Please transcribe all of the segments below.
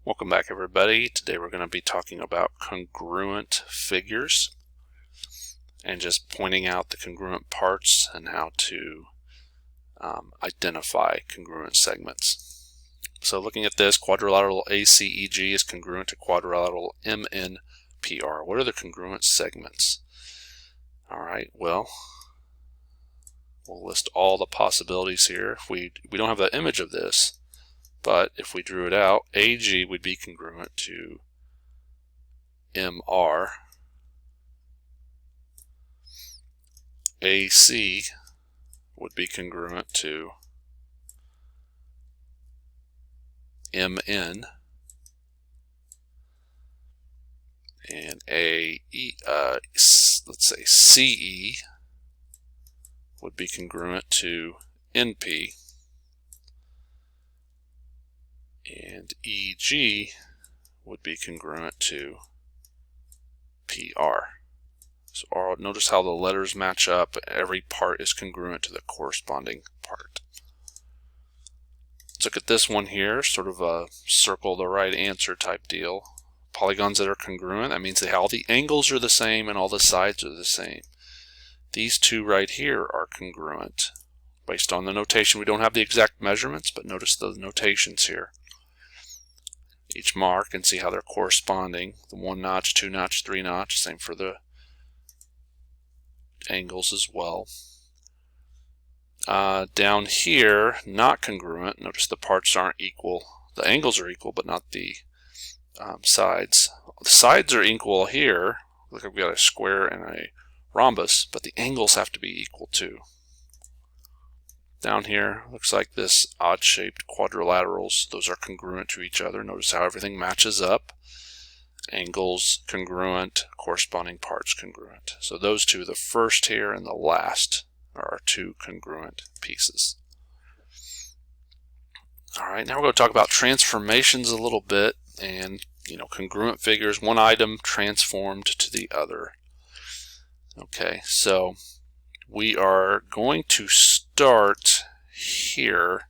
Welcome back, everybody. Today we're going to be talking about congruent figures and just pointing out the congruent parts and how to identify congruent segments. So looking at this, quadrilateral ACEG is congruent to quadrilateral MNPR. What are the congruent segments? Alright, well, we'll list all the possibilities here. We don't have the image of this, but if we drew it out, AG would be congruent to MR, AC would be congruent to MN, and let's say CE would be congruent to NP, and EG would be congruent to PR. So notice how the letters match up. Every part is congruent to the corresponding part. Let's look at this one here, sort of a circle the right answer type deal. Polygons that are congruent, that means that all the angles are the same and all the sides are the same. These two right here are congruent. Based on the notation, we don't have the exact measurements, but notice the notations here. Each mark and see how they're corresponding. The 1 notch, 2 notch, 3 notch, same for the angles as well. Down here, not congruent. Notice the parts aren't equal. The angles are equal, but not the sides. The sides are equal here. Look like we got a square and a rhombus, but the angles have to be equal too. Down here, looks like this odd-shaped quadrilaterals. Those are congruent to each other. Notice how everything matches up. Angles congruent, corresponding parts congruent. So those two, the first here and the last, are our two congruent pieces. All right, now we're going to talk about transformations a little bit, and congruent figures, one item transformed to the other. Okay, so we are going to start here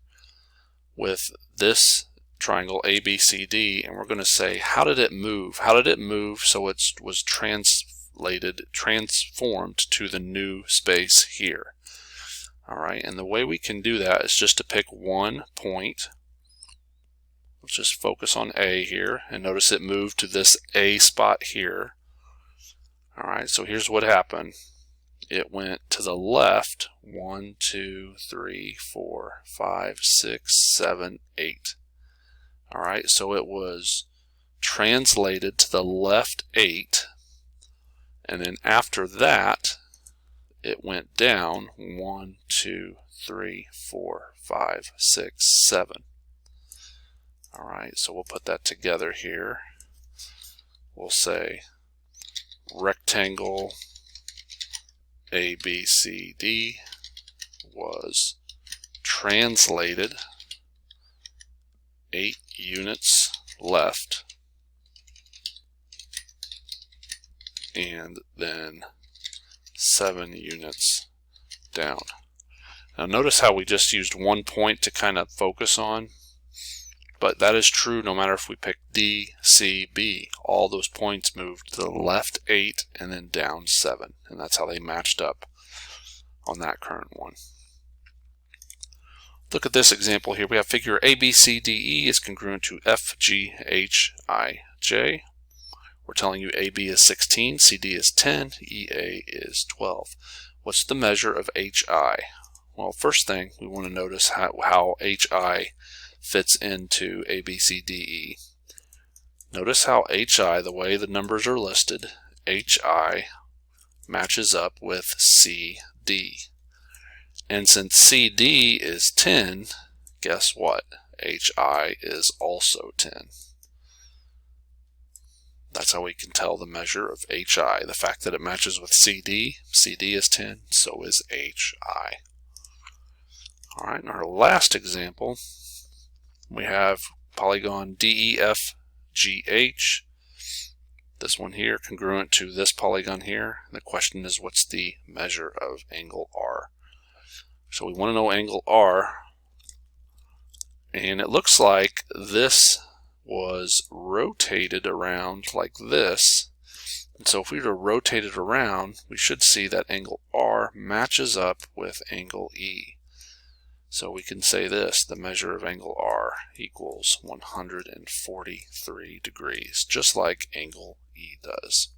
with this triangle ABCD, and we're going to say, how did it move? How did it move so it was transformed to the new space here? All right, and the way we can do that is just to pick one point. Let's just focus on A here, and notice it moved to this A spot here. All right, so here's what happened. It went to the left 1, 2, 3, 4, 5, 6, 7, 8. All right, so it was translated to the left 8, and then after that it went down 1, 2, 3, 4, 5, 6, 7. All right, so we'll put that together here. We'll say rectangle ABCD was translated 8 units left and then 7 units down. Now notice how we just used one point to kind of focus on, but that is true no matter if we pick D, C, B. All those points moved to the left 8 and then down 7, and that's how they matched up on that current one. Look at this example here. We have figure ABCDE is congruent to FGHIJ. We're telling you AB is 16, CD is 10, EA is 12. What's the measure of HI? Well, first thing we want to notice how HI fits into ABCDE. Notice how HI, the way the numbers are listed, HI matches up with CD. And since CD is 10, guess what? HI is also 10. That's how we can tell the measure of HI. The fact that it matches with CD, CD is 10, so is HI. All right, in our last example, we have polygon DEFGH. This one here congruent to this polygon here. The question is, what's the measure of angle R? So we want to know angle R, and it looks like this was rotated around like this. And so if we were to rotate it around, we should see that angle R matches up with angle E. So we can say this: the measure of angle R equals 143 degrees, just like angle E does.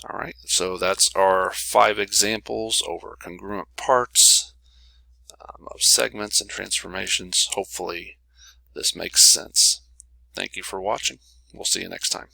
All right, so that's our 5 examples over congruent parts of segments and transformations. Hopefully this makes sense. Thank you for watching. We'll see you next time.